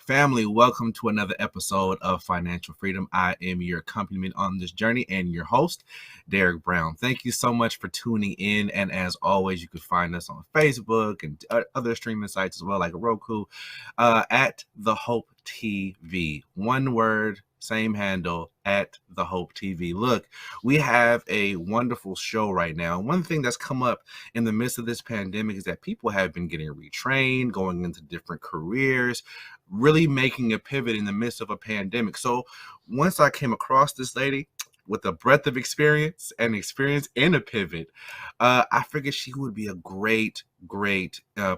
family, welcome to another episode of Financial Freedom. I am your accompaniment on this journey and your host, Derek Brown. Thank you so much for tuning in. And as always, you can find us on Facebook and other streaming sites as well, like Roku, at The Hope TV. One word, same handle, at The Hope TV. Look, we have a wonderful show right now. One thing that's come up in the midst of this pandemic is that people have been getting retrained, going into different careers, really making a pivot in the midst of a pandemic. So once I came across this lady with a breadth of experience and a pivot, I figured she would be a great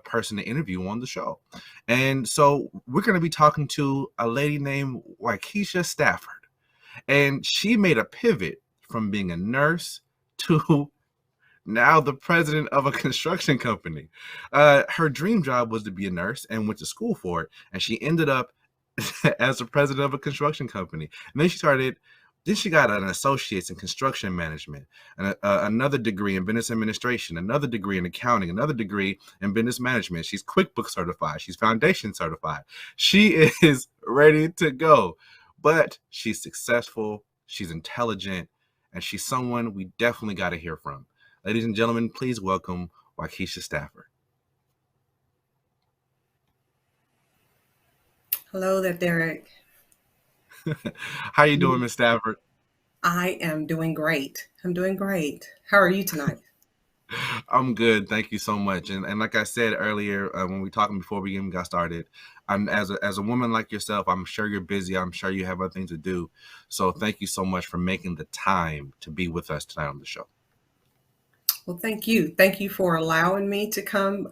person to interview on the show. And so we're going to be talking to a lady named Waukesha Stafford. And she made a pivot from being a nurse to now the president of a construction company. Her dream job was to be a nurse and went to school for it. And she ended up as the president of a construction company. And then she got an associate's in construction management, and another degree in business administration, another degree in accounting, another degree in business management. She's QuickBooks certified. She's Foundation certified. She is ready to go, but she's successful. She's intelligent, and she's someone we definitely got to hear from. Ladies and gentlemen, please welcome Waukesha Stafford. Hello there, Derek. How you doing, Ms. Stafford? I am doing great. How are you tonight? I'm good. Thank you so much. And like I said earlier, when we were talking before we even got started, as a woman like yourself, I'm sure you're busy. I'm sure you have other things to do. So thank you so much for making the time to be with us tonight on the show. Well, thank you. Thank you for allowing me to come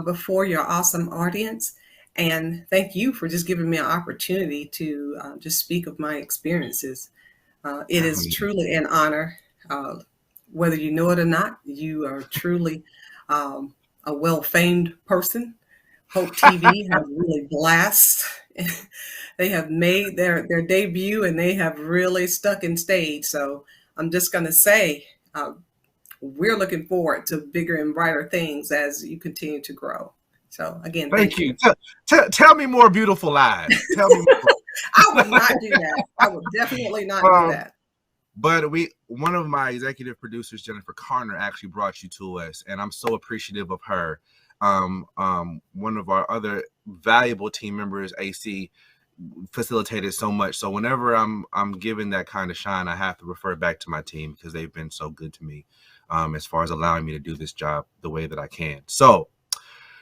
before your awesome audience. And thank you for just giving me an opportunity to just speak of my experiences. It is truly an honor. Whether you know it or not, you are truly a well-famed person. Hope TV has really blessed. They have made their debut and they have really stuck and stayed. So I'm just going to say we're looking forward to bigger and brighter things as you continue to grow. So again, thank you. Tell me more beautiful lies. Tell me more. I would not do that. I would definitely not do that. But one of my executive producers, Jennifer Carner, actually brought you to us, and I'm so appreciative of her. One of our other valuable team members, AC, facilitated so much. So whenever I'm given that kind of shine, I have to refer back to my team because they've been so good to me as far as allowing me to do this job the way that I can. So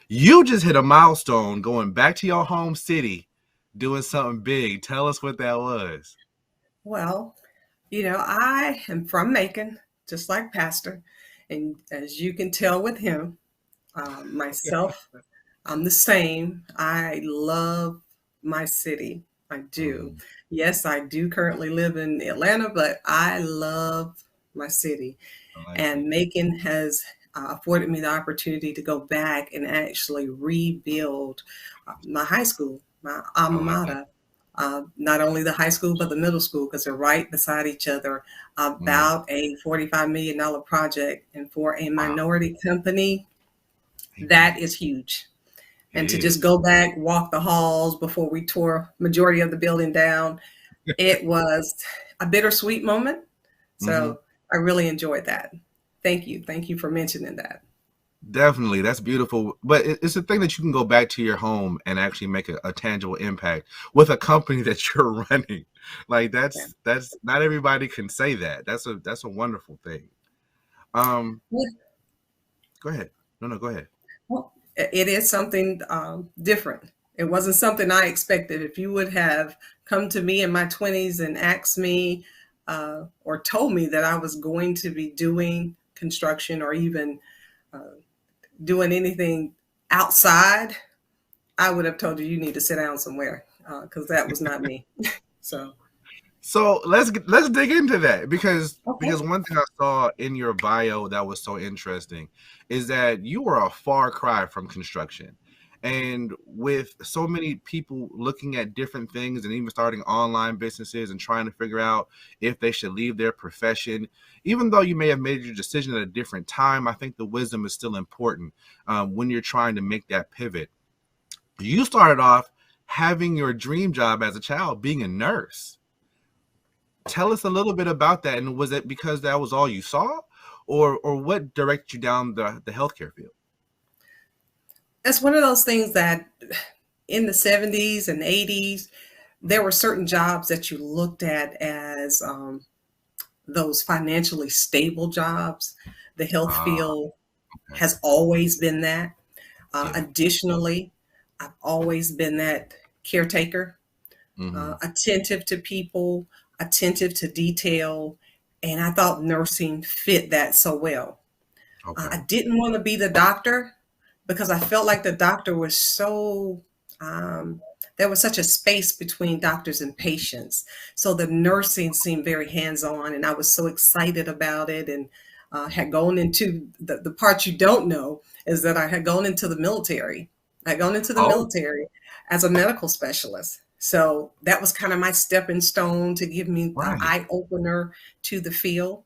you just hit a milestone going back to your home city, doing something big. Tell us what that was. Well, I am from Macon, just like Pastor. And as you can tell with him, myself, I'm the same. I love my city. I do. Yes, I do currently live in Atlanta, but I love my city. And Macon has afforded me the opportunity to go back and actually rebuild my high school, my alma mater. Not only the high school, but the middle school, because they're right beside each other. About a $45 million project. And for a minority company, that is huge. And to just go back, walk the halls before we tore majority of the building down, it was a bittersweet moment. So I really enjoyed that. Thank you. Thank you for mentioning that. Definitely. That's beautiful. But it's a thing that you can go back to your home and actually make a tangible impact with a company that you're running. Like that's not everybody can say that. That's a wonderful thing. Go ahead. No, go ahead. Well, it is something different. It wasn't something I expected. If you would have come to me in my 20s and asked me or told me that I was going to be doing construction or even doing anything outside, I would have told you need to sit down somewhere because that was not me. So let's dig into that because one thing I saw in your bio that was so interesting is that you were a far cry from construction. And with so many people looking at different things and even starting online businesses and trying to figure out if they should leave their profession, even though you may have made your decision at a different time, I think the wisdom is still important when you're trying to make that pivot. You started off having your dream job as a child being a nurse. Tell us a little bit about that. And was it because that was all you saw, or what directed you down the healthcare field? It's one of those things that in the 70s and 80s, there were certain jobs that you looked at as those financially stable jobs. The health field Okay. has always been that. Yeah. Additionally, I've always been that caretaker, attentive to people, attentive to detail, and I thought nursing fit that so well. Okay. I didn't want to be the doctor because I felt like the doctor was so, there was such a space between doctors and patients. So the nursing seemed very hands-on, and I was so excited about it, and had gone into the part you don't know is that I had gone into the military. I had gone into the Oh, military as a medical specialist. So that was kind of my stepping stone to give me the right. eye opener to the field.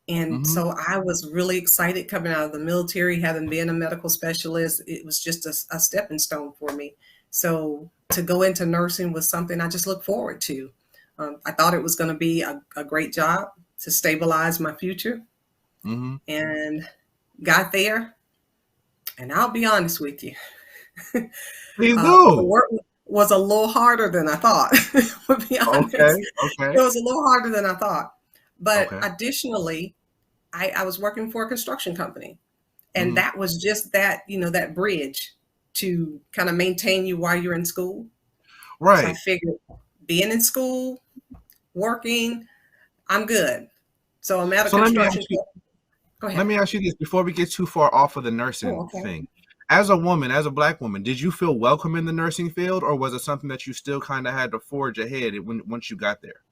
And hmm so I was really excited coming out of the military, having been a medical specialist. It was just a stepping stone for me. So to go into nursing was something I just look forward to. I thought it was going to be a great job to stabilize my future, hmm and got there. And I'll be honest with you, Please the do. work was a little harder than I thought. To be Okay. honest, Okay. it was a little harder than I thought. But Okay. additionally, I was working for a construction company, and hmm that was just that, that bridge to kind of maintain you while you're in school. So I Right. figured being in school, working, I'm good. So I'm at a So let me ask construction you. company. Go Let ahead. me ask you this before we get too far off of the Oh, nursing okay. thing. As a woman, as a Black woman, did you feel welcome in the nursing field, or was it something that you still kind of had to forge ahead once you got there?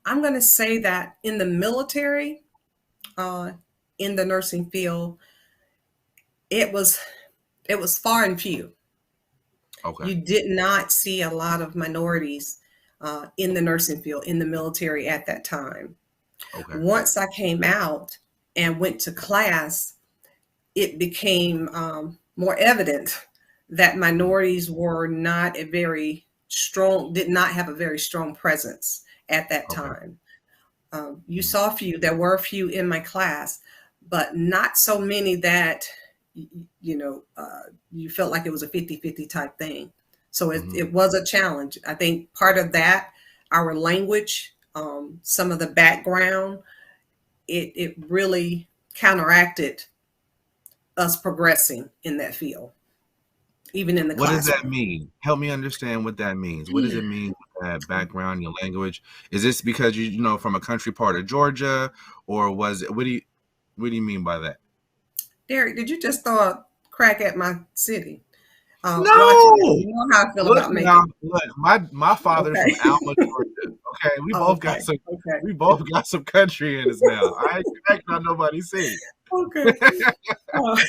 I'm going to say that in the military, uh, in the nursing field, it was it was far and few. Okay. You did not see a lot of minorities in the nursing field, in the military at that time. Okay. Once I came out and went to class, it became more evident that Mhm. minorities were not a very strong, did not have a very strong presence at that Okay. time. You Mhm. saw a few, there were a few in my class, but not so many that, you felt like it was a 50-50 type thing. So Mhm. it was a challenge. I think part of that, our language, some of the background, it really counteracted us progressing in that field, even in the What does that classroom. mean? Help me understand what that means. What does it mean with that background, your language? Is this because you from a country part of Georgia, or was it? What do you mean by that? Derek, did you just throw a crack at my city? Watch it now. No. You know how I feel Look about now, Macon. look, my father's from Okay. Alma, Georgia. Okay, we Oh, both got okay. some Okay. we both got some country in us now. I ain't connecting on nobody city. Okay. Uh,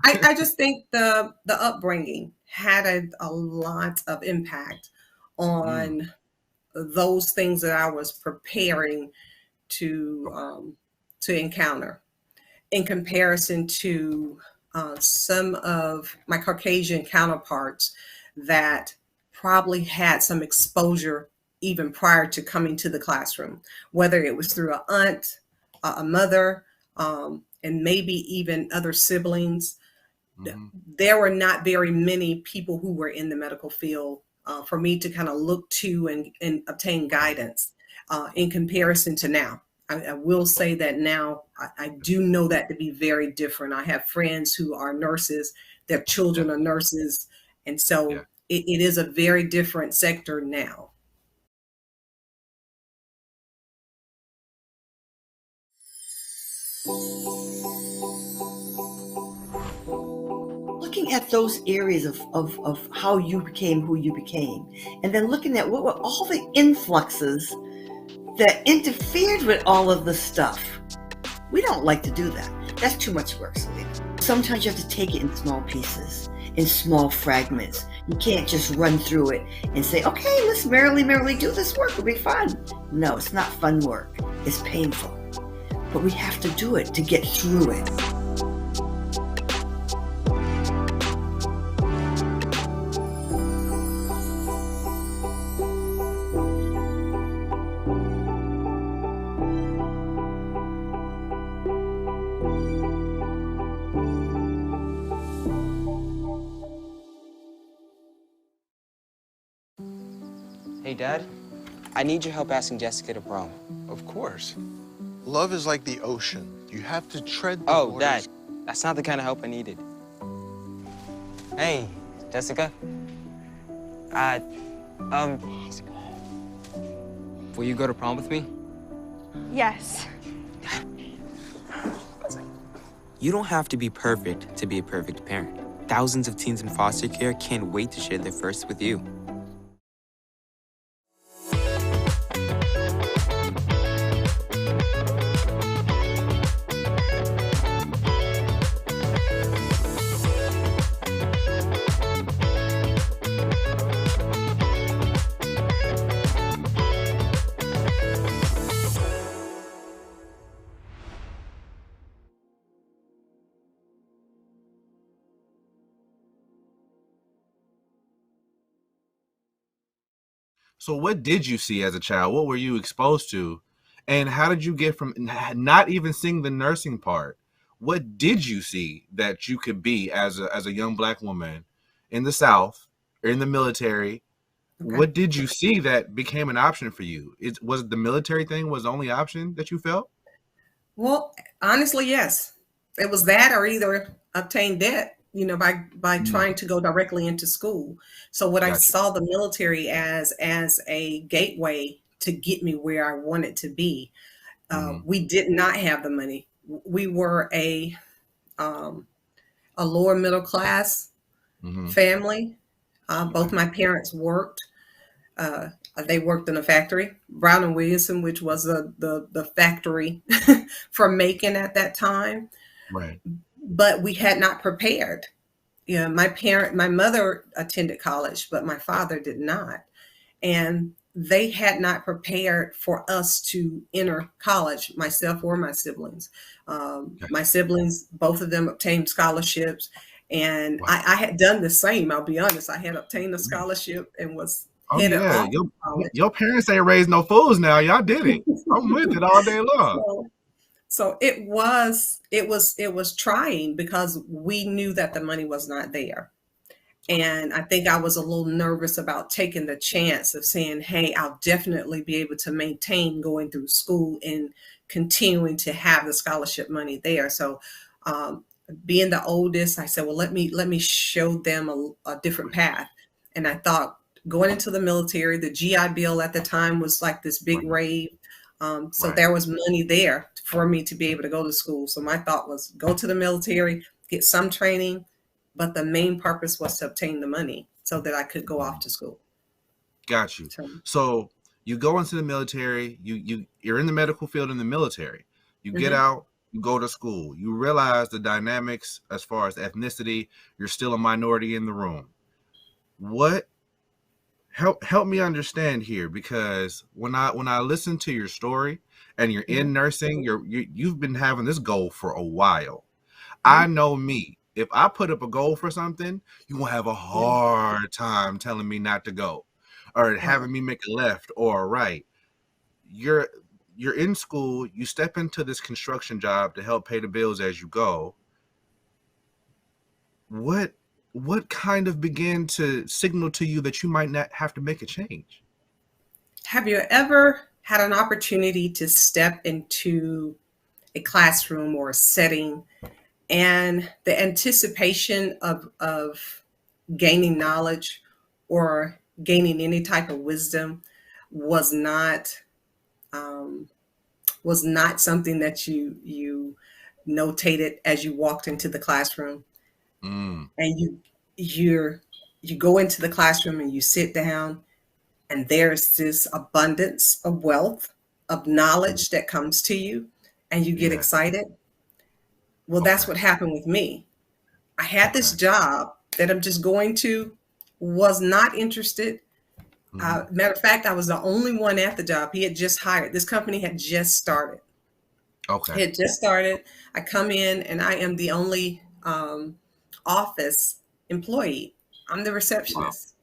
I just think the upbringing had a lot of impact Mm, on those things that I was preparing to okay, um, to encounter in comparison to some of my Caucasian counterparts that probably had some exposure even prior to coming to the classroom, whether it was through an aunt, a mother, and maybe even other siblings. mhm, There were not very many people who were in the medical field for me to kind of look to and obtain guidance in comparison to now. I will say that now I do know that to be very different. I have friends who are nurses, their yeah, children are nurses, and yeah. so it is a very different sector now. Looking at those areas of how you became who you became, and then looking at what were all the influxes that interfered with all of the stuff. We don't like to do that. That's too much work, Selena. Sometimes you have to take it in small pieces, in small fragments. You can't just run through it and say, okay, let's merrily do this work. It'll be fun. No, it's not fun work. It's painful. But we have to do it to get through it. Hey, Dad, I need your help asking Jessica to prom. Of course. Love is like the ocean. You have to tread the Oh, waters. Dad, that's not the kind of help I needed. Hey, Jessica. Will you go to prom with me? Yes. You don't have to be perfect to be a perfect parent. Thousands of teens in foster care can't wait to share their first with you. So what did you see as a child? What were you exposed to? And how did you get from not even seeing the nursing part? What did you see that you could be as a young Black woman in the South or in the military? Okay. What did you see that became an option for you? Was it the military thing was the only option that you felt? Well, honestly, yes. It was that or either obtain debt, by trying to go directly into school. So what I Gotcha. saw the military as a gateway to get me where I wanted to be. We did not have the money. We were a lower middle class family. Both my parents worked. They worked in a factory, Brown and Williamson, which was the factory for Macon at that time. Right. But we had not prepared. My mother attended college, but my father did not. And they had not prepared for us to enter college, myself or my siblings. My siblings, both of them obtained scholarships. And Wow. I had done the same, I'll be honest. I had obtained a scholarship and was Oh headed yeah, off to college. your parents ain't raised no fools now. Y'all did it. I'm with it all day long. So it was trying because we knew that the money was not there. And I think I was a little nervous about taking the chance of saying, hey, I'll definitely be able to maintain going through school and continuing to have the scholarship money there. So being the oldest, I said, well, let me show them a different path. And I thought going into the military, the GI Bill at the time was like this big rave. So there was money there for me to be able to go to school. So my thought was go to the military, get some training, but the main purpose was to obtain the money so that I could go off to school. Got you. So you go into the military, you're in the medical field in the military. You get out, you go to school. You realize the dynamics as far as ethnicity, you're still a minority in the room. What help me understand here, because when I listen to your story and you're in nursing, you've been having this goal for a while. I know me. If I put up a goal for something, you won't have a hard time telling me not to go or having me make a left or a right. You're in school, you step into this construction job to help pay the bills as you go. What kind of began to signal to you that you might not have to make a change? Have you ever had an opportunity to step into a classroom or a setting and the anticipation of gaining knowledge or gaining any type of wisdom was not something that you notated as you walked into the classroom? And you go into the classroom and you sit down, and there's this abundance of wealth of knowledge that comes to you, and you get excited. Well, that's what happened with me. I had this job that I'm just going to, was not interested. Matter of fact, I was the only one at the job. He had just hired. This company had just started. It had just started. I come in and I am the only office employee. I'm the receptionist.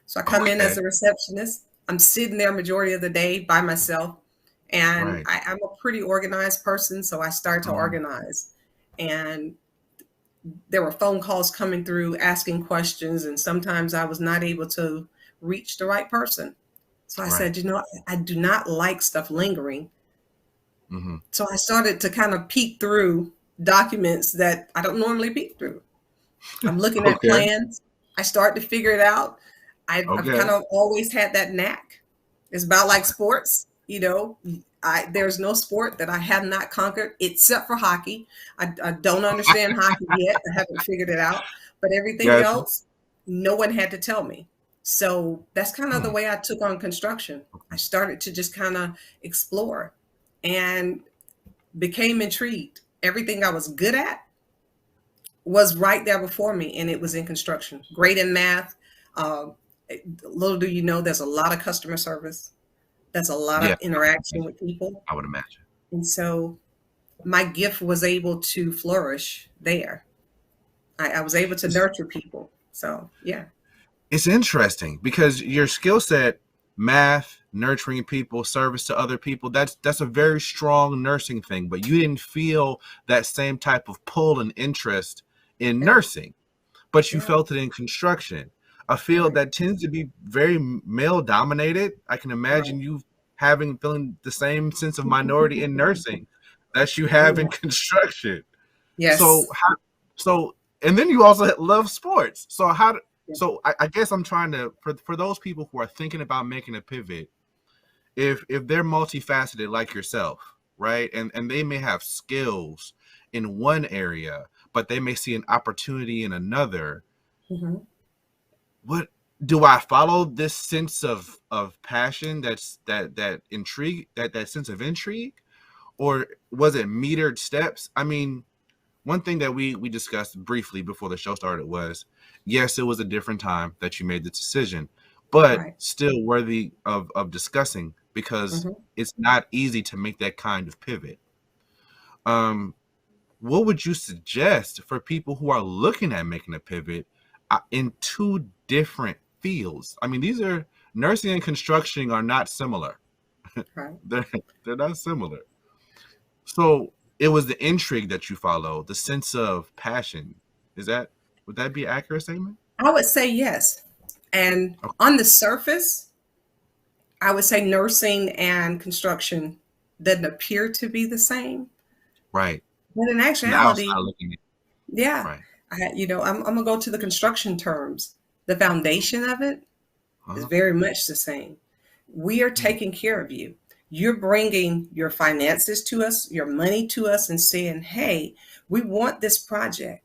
So I come in as a receptionist. I'm sitting there majority of the day by myself. And I'm a pretty organized person. So I start to organize. And there were phone calls coming through asking questions. And sometimes I was not able to reach the right person. So I Right. said, I do not like stuff lingering. Hmm. So I started to kind of peek through documents that I don't normally peek through. I'm looking at Okay. plans. I start to figure it out. I've Okay. kind of always had that knack. It's about like sports, there's no sport that I have not conquered except for hockey. I don't understand hockey yet. I haven't figured it out. But everything Gotcha. else, no one had to tell me. So that's kind of the Hmm. way I took on construction. I started to just kind of explore and became intrigued. Everything I was good at was right there before me, and it was in construction. Great in math. Uh, Little do you know, there's a lot of customer service. There's a lot Yeah, of interaction with people. I would imagine. And so my gift was able to flourish there. I was able to nurture people. So, yeah. It's interesting because your skill set, math, nurturing people, service to other people, that's a very strong nursing thing, but you didn't feel that same type of pull and interest in Yeah. nursing, but you Yeah. felt it in construction, a field Right. that tends to be very male dominated. I can Right. imagine you feeling the same sense of minority in nursing that you have in Yeah. construction. So Yes. how so and then you also love sports. So Yeah. I guess I'm trying to for those people who are thinking about making a pivot, if they're multifaceted like yourself, right? And they may have skills in one area, but they may see an opportunity in another. Mhm. What do I follow this sense of passion that intrigue that sense of intrigue? Or was it metered steps? I mean, one thing that we discussed briefly before the show started was, yes, it was a different time that you made the decision, but Right. still worthy of discussing because Mhm. it's not easy to make that kind of pivot. Um, what would you suggest for people who are looking at making a pivot in two different fields? I mean, these are nursing and construction are not similar. Right. They're they're not similar. So it was the intrigue that you follow, the sense of passion. Would that be an accurate statement? I would say yes. And Okay, on the surface, I would say nursing and construction doesn't appear to be the same. right. But in From the outside actuality, looking in, yeah, right. I'm gonna go to the construction terms. The foundation of it is Uh-huh. very much the same. We are Mm, taking care of you. You're bringing your finances to us, your money to us, and saying, "Hey, we want this project."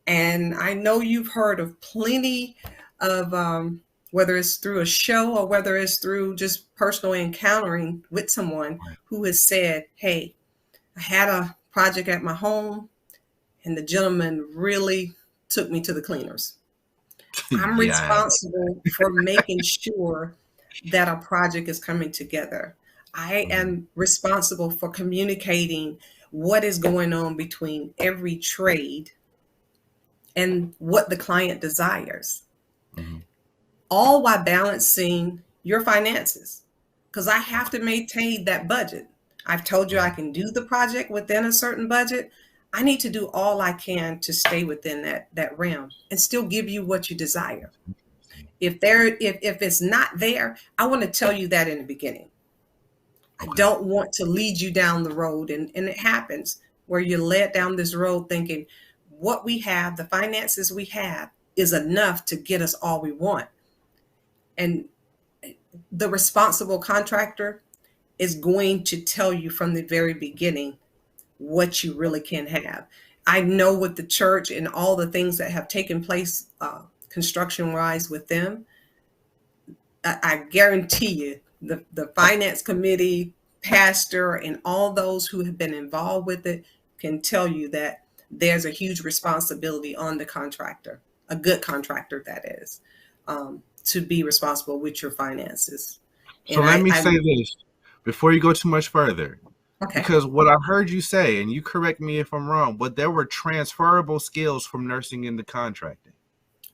And I know you've heard of plenty of, whether it's through a show or whether it's through just personal encountering with someone right. who has said, "Hey, I had a project at my home, and the gentleman really took me to the cleaners." I'm Yeah, I have. responsible for making sure that a project is coming together. I Mhm, am responsible for communicating what is going on between every trade and what the client desires, mhm. all while balancing your finances. Because I have to maintain that budget. I've told you I Mhm. can do the project within a certain budget. I need to do all I can to stay within that realm and still give you what you desire. If it's not there, I want to tell you that in the beginning. I Okay. don't want to lead you down the road, and it happens where you're led down this road thinking what we have, the finances we have, is enough to get us all we want. And the responsible contractor is going to tell you from the very beginning what you really can have. I know with the church and all the things that have taken place construction wise with them, I guarantee you the finance committee, pastor, and all those who have been involved with it can tell you that there's a huge responsibility on the contractor, a good contractor that is, to be responsible with your finances. So And let me I say this before you go too much further, okay, because what I heard you say, and you correct me if I'm wrong, but there were transferable skills from nursing into contracting.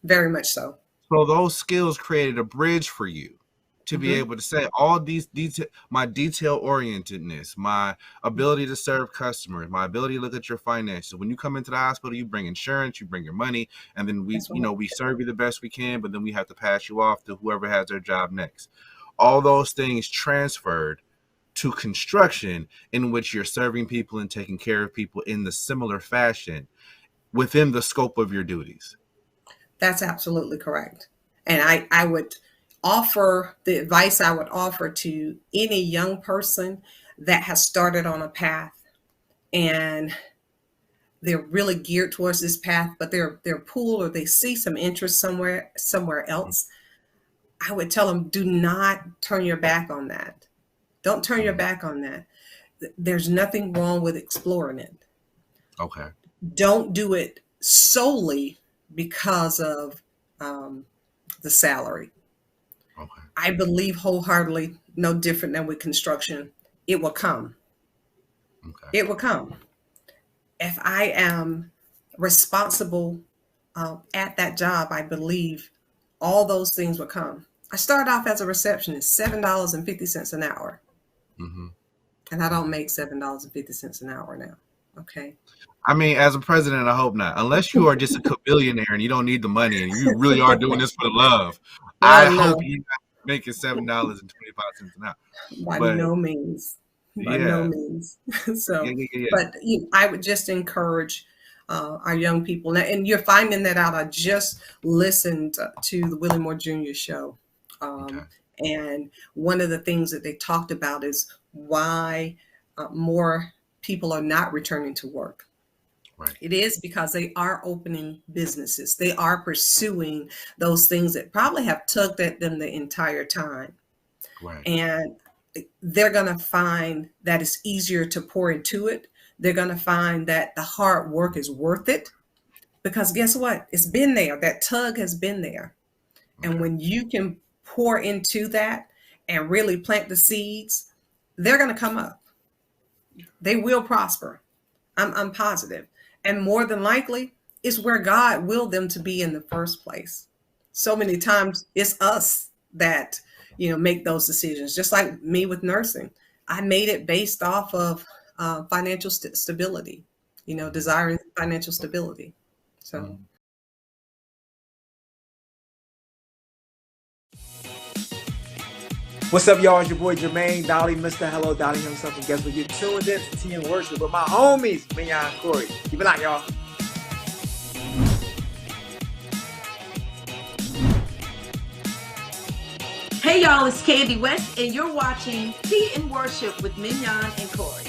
very much so. So those skills created a bridge for you to be Hmm. able to say all these my detail orientedness, my ability to serve customers, my ability to look at your finances. When you come into the hospital, you bring insurance, you bring your money, and then That's right. we serve you the best we can, but then we have to pass you off to whoever has their job next. all those things transferred to construction, in which you're serving people and taking care of people in the similar fashion within the scope of your duties. That's absolutely correct. And I would offer the advice I would offer to any young person that has started on a path and they're really geared towards this path, but they're pulled or they see some interest somewhere else. I would tell them, do not turn your back on that. Don't turn your back on that. There's nothing wrong with exploring it. Okay. Don't do it solely because of the salary. Okay. I believe wholeheartedly, no different than with construction, it will come. Okay. It will come. If I am responsible at that job, I believe all those things will come. I started off as a receptionist, $7.50 an hour. Mm-hmm. And I don't make $7.50 an hour now. Okay. I mean, as a president, I hope not. Unless you are just a billionaire and you don't need the money and you really are doing this for the love. I hope you're not making $7.25 an hour. By no means. By no means. So, but I would just encourage our young people. Now, and you're finding that out. I just listened to the Willie Moore Jr. show. And one of the things that they talked about is why more people are not returning to work. Right. It is because they are opening businesses. They are pursuing those things that probably have tugged at them the entire time. Right. And they're going to find that it's easier to pour into it. They're going to find that the hard work is worth it because guess what? It's been there. That tug has been there. Okay. And when you can pour into that and really plant the seeds, they're going to come up. They will prosper. I'm positive. And more than likely, it's where God willed them to be in the first place. So many times it's us that, make those decisions. Just like me with nursing, I made it based off of financial stability, desiring financial stability. So. What's up, y'all? It's your boy Jermaine Dolly, Mr. Hello Dolly himself. And guess what? You're tuned in to Tea and Worship with my homies, Mignon and Corey. Keep it locked, y'all. Hey, y'all, it's Candy West, and you're watching Tea and Worship with Mignon and Corey.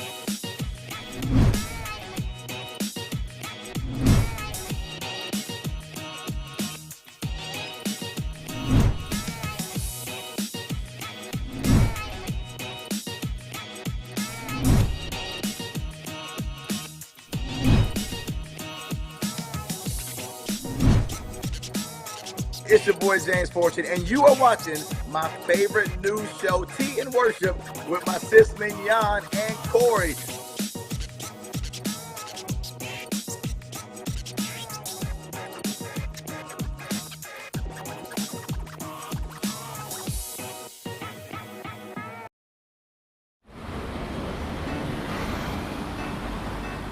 It's your boy James Fortune, and you are watching my favorite news show, Tea and Worship, with my sis Mignon and Corey.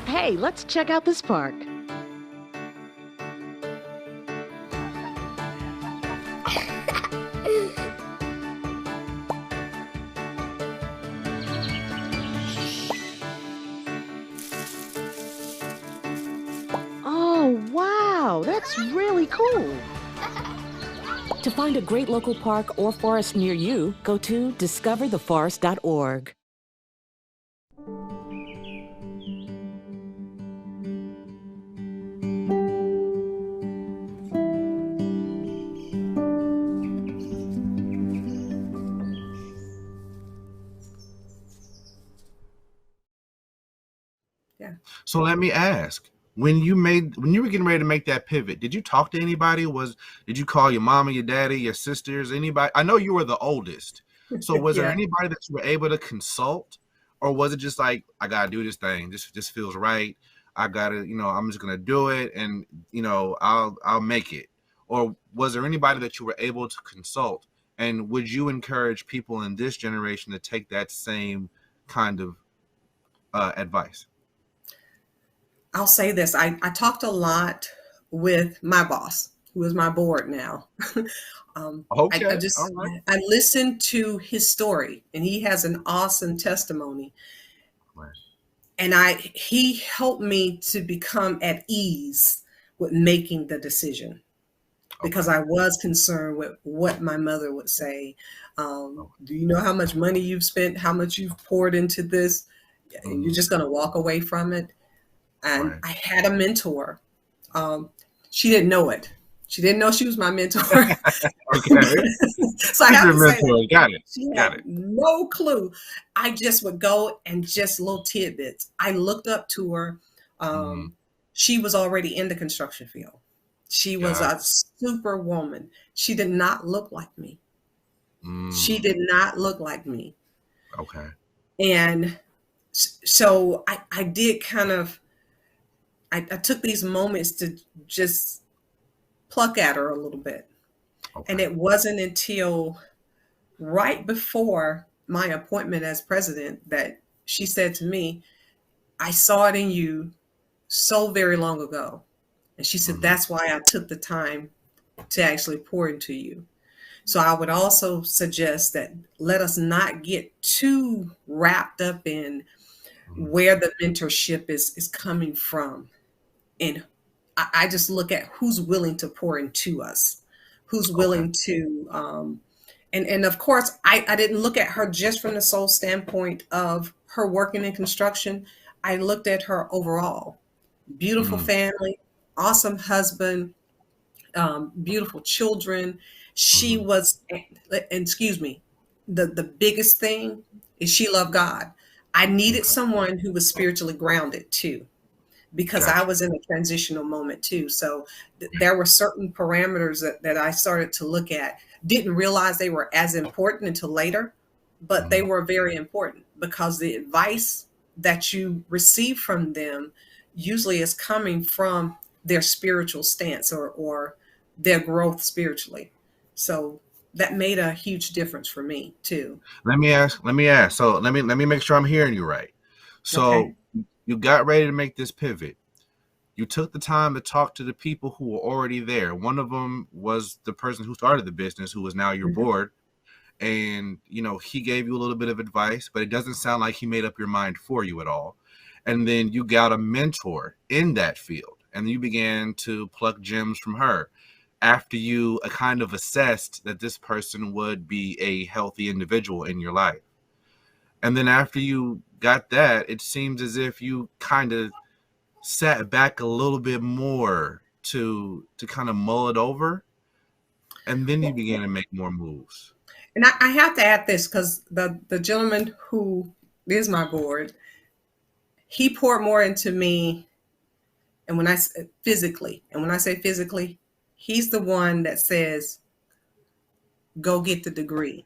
Hey, let's check out this park. That's really cool. To find a great local park or forest near you, go to discovertheforest.org. Yeah. So let me ask. When you were getting ready to make that pivot, did you talk to anybody? Did you call your mama, your daddy, your sisters, anybody? I know you were the oldest. So was there anybody that you were able to consult? Or was it just like, I got to do this thing. This feels right. I got to, I'm just going to do it and, I'll make it. Or was there anybody that you were able to consult? And would you encourage people in this generation to take that same kind of advice? I'll say this. I talked a lot with my boss, who is my board now. Okay, all right. I listened to his story, and he has an awesome testimony. Right. And he helped me to become at ease with making the decision, because I was concerned with what my mother would say. Do you know how much money you've spent, how much you've poured into this, and you're just going to walk away from it? And I had a mentor. She didn't know it. She didn't know she was my mentor. Okay. So I have to say, got it. She had no clue. I just would go and just little tidbits. I looked up to her. She was already in the construction field. She was a super woman. She did not look like me. She did not look like me. Okay. And so I did kind of, I took these moments to just pluck at her a little bit. And it wasn't until right before my appointment as president that she said to me, I saw it in you so very long ago. And she said, that's why I took the time to actually pour into you. So I would also suggest that let us not get too wrapped up in where the mentorship is coming from. And I just look at who's willing to pour into us, who's willing to, and of course, I didn't look at her just from the sole standpoint of her working in construction. I looked at her overall. Beautiful family, awesome husband, beautiful children. She was, and excuse me, the biggest thing is she loved God. I needed someone who was spiritually grounded too, because I was in a transitional moment too. So there were certain parameters that I started to look at. Didn't realize they were as important until later, but they were very important, because the advice that you receive from them usually is coming from their spiritual stance or their growth spiritually. So that made a huge difference for me too. Let me ask. So let me make sure I'm hearing you right. So you got ready to make this pivot. You took the time to talk to the people who were already there. One of them was the person who started the business, who is now your board. And, he gave you a little bit of advice, but it doesn't sound like he made up your mind for you at all. And then you got a mentor in that field, and you began to pluck gems from her after you kind of assessed that this person would be a healthy individual in your life. And then after you got that, it seems as if you kind of sat back a little bit more to kind of mull it over, and then you began to make more moves. And I have to add this, because the gentleman who is my board, he poured more into me, and when I say physically, he's the one that says, go get the degree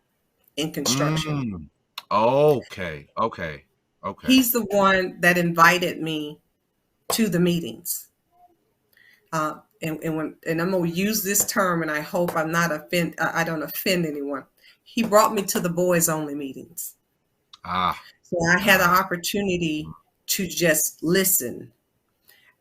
in construction. Okay. He's the one that invited me to the meetings. And I'm going to use this term, and I hope I don't offend anyone. He brought me to the boys only meetings. So I had the opportunity to just listen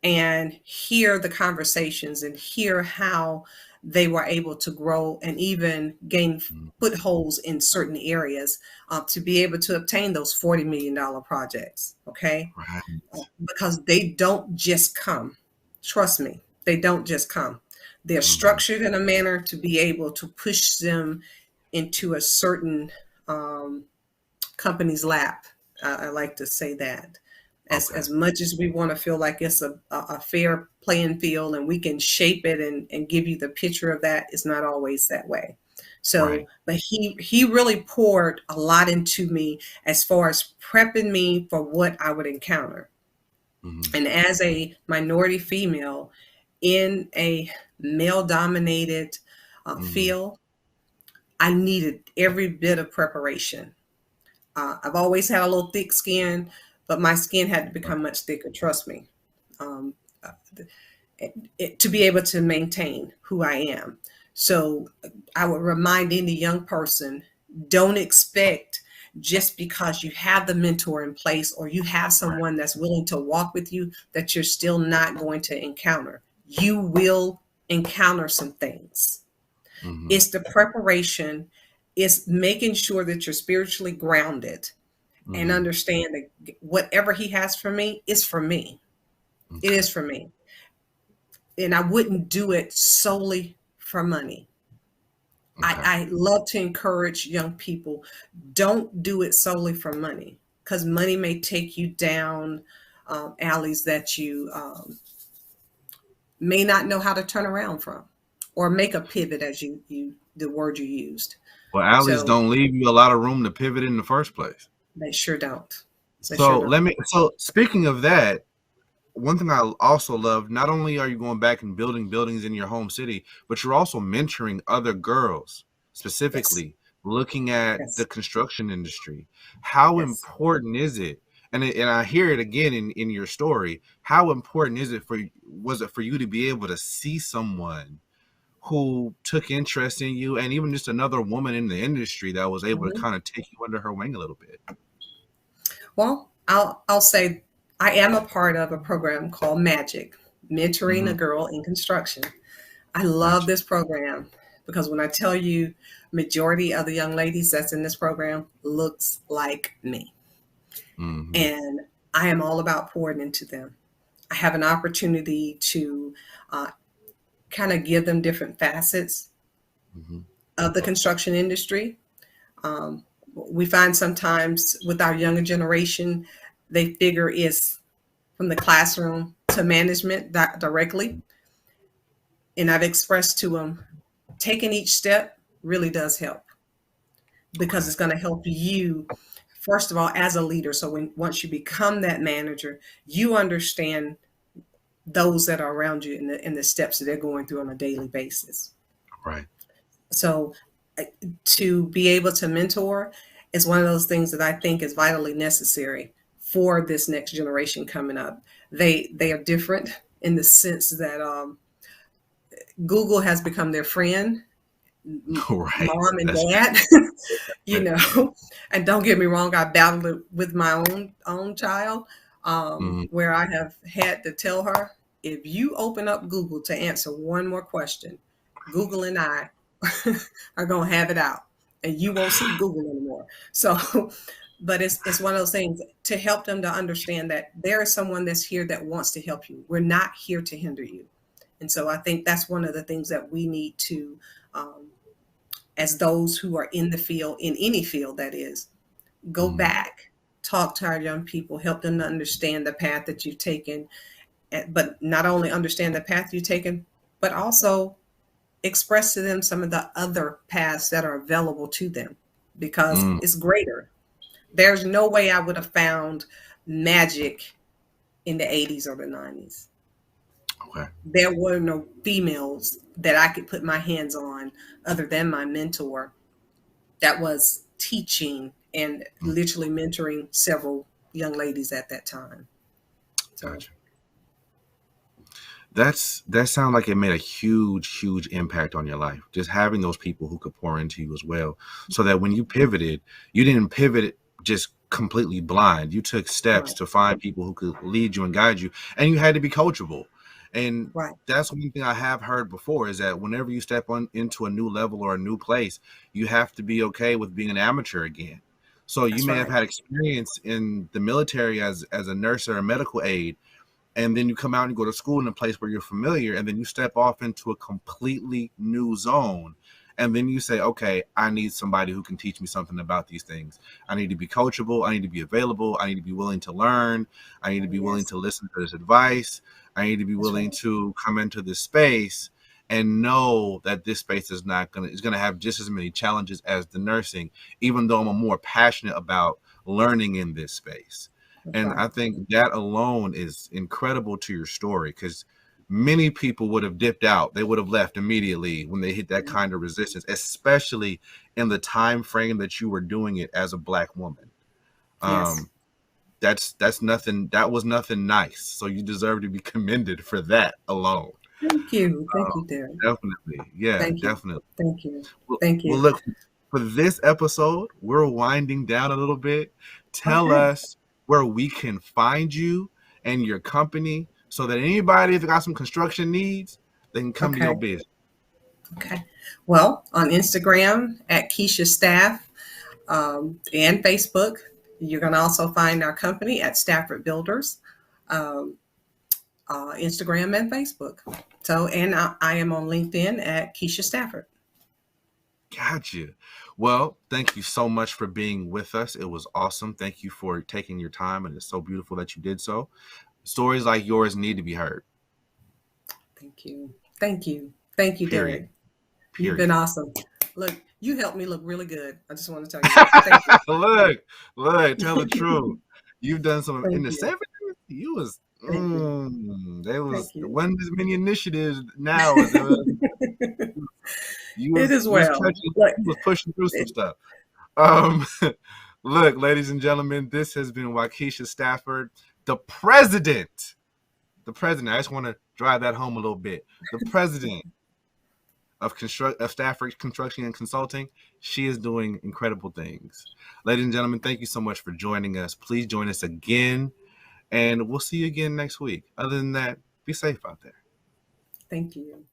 and hear the conversations and hear how they were able to grow and even gain footholds in certain areas to be able to obtain those $40 million projects. Okay. Right. Because they don't just come. Trust me, they don't just come. They're structured in a manner to be able to push them into a certain company's lap. I like to say that. As much as we want to feel like it's a fair playing field and we can shape it and give you the picture of that, it's not always that way. So, but he really poured a lot into me as far as prepping me for what I would encounter. And as a minority female in a male-dominated field, I needed every bit of preparation. I've always had a little thick skin, but my skin had to become much thicker, trust me, to be able to maintain who I am. So I would remind any young person, don't expect just because you have the mentor in place or you have someone that's willing to walk with you that you're still not going to encounter. You will encounter some things. Mhm. It's the preparation, it's making sure that you're spiritually grounded and Mhm. understand that whatever he has for me is for me. It Okay. is for me. And I wouldn't do it solely for money. Okay. I love to encourage young people, don't do it solely for money, because money may take you down alleys that you may not know how to turn around from, or make a pivot, as the word you used. Well, alleys So don't leave you a lot of room to pivot in the first place. they sure don't. They sure So don't. so speaking of that, one thing I also love, not only are you going back and building buildings in your home city, but you're also mentoring other girls, Yes. specifically looking at the Yes. construction industry. How Yes. important is it? And I hear it again in your story. How important is it was it for you to be able to see someone who took interest in you, and even just another woman in the industry that was able to Mhm. kind of take you under her wing a little bit? Well, I'll say I am a part of a program called Magic, Mentoring a Mhm. Girl in Construction. I love Gotcha. this program because when I tell you, majority of the young ladies that's in this program looks like me. Mhm. And I am all about pouring into them. I have an opportunity to uh, kind of give them different facets Mhm. of the construction industry. Um, we find sometimes with our younger generation, they figure it's from the classroom to management directly. And I've expressed to them, taking each step really does help, because Okay. it's going to help you, first of all, as a leader. So once you become that manager, you understand those that are around you in the steps that they're going through on a daily basis. Right. So to be able to mentor is one of those things that I think is vitally necessary for this next generation coming up. They are different in the sense that Google has become their friend, Right. mom and That's dad, right. and don't get me wrong, I battled it with my own child, Mhm. where I have had to tell her, if you open up Google to answer one more question, Google and I are going to have it out, and you won't see Google anymore. So, but it's one of those things to help them to understand that there is someone that's here that wants to help you. We're not here to hinder you. And so I think that's one of the things that we need to, um, as those who are in the field, in any field that is, go Mhm. back, talk to our young people, help them to understand the path that you've taken, but not only understand the path you've taken, but also express to them some of the other paths that are available to them, because Mm. it's greater. There's no way I would have found magic in the 80s or the 90s. Okay. There were no females that I could put my hands on other than my mentor that was teaching and Mm. literally mentoring several young ladies at that time. So Gotcha. That sounds like it made a huge impact on your life. Just having those people who could pour into you as well, so that when you pivoted, you didn't pivot just completely blind. You took steps right, to find people who could lead you and guide you, and you had to be coachable. And right, that's one thing I have heard before, is that whenever you step on into a new level or a new place, you have to be okay with being an amateur again. So you that's may have right, had experience in the military as a nurse or a medical aide, and then you come out and go to school in a place where you're familiar, and then you step off into a completely new zone, and then you say, okay, I need somebody who can teach me something about these things. I need to be coachable, I need to be available, I need to be willing to learn, I need to be willing yes, to listen to this advice, I need to be that's right, willing to come into this space and know that this space is gonna have just as many challenges as the nursing, even though I'm more passionate about learning in this space. that's And right, I think that alone is incredible to your story, because many people would have dipped out. They would have left immediately when they hit that kind of resistance, especially in the time frame that you were doing it as a Black woman. yes. Um, that's nothing. That was nothing nice. So you deserve to be commended for that alone. Thank you, Darren. Definitely, yeah, Thank you, definitely. thank you, Well, thank well, you. look, for this episode, we're winding down a little bit. Tell Okay. us where we can find you and your company, so that anybody that got some construction needs, they can come to your Okay. business? Okay. Well, on Instagram at Keisha Staff and Facebook. You're going to also find our company at Stafford Builders, Instagram and Facebook. So, and I am on LinkedIn at Keisha Stafford. Gotcha. Well, thank you so much for being with us. It was awesome. Thank you for taking your time, and it's so beautiful that you did so. Stories like yours need to be heard. Thank you. Thank you. Thank you, Period. Derek. You've Period. been awesome. Look, you helped me look really good. I just want to tell you that. Thank you. look, tell the truth. You've done some Thank in the you. 70s. You was Thank you. there was Thank you. wasn't as many initiatives now as there was. It is well. You was pushing through some stuff. Look, ladies and gentlemen, this has been Waukesha Stafford, the president. The president. I just want to drive that home a little bit. The president of Stafford Construction and Consulting. She is doing incredible things. Ladies and gentlemen, thank you so much for joining us. Please join us again, and we'll see you again next week. Other than that, be safe out there. Thank you.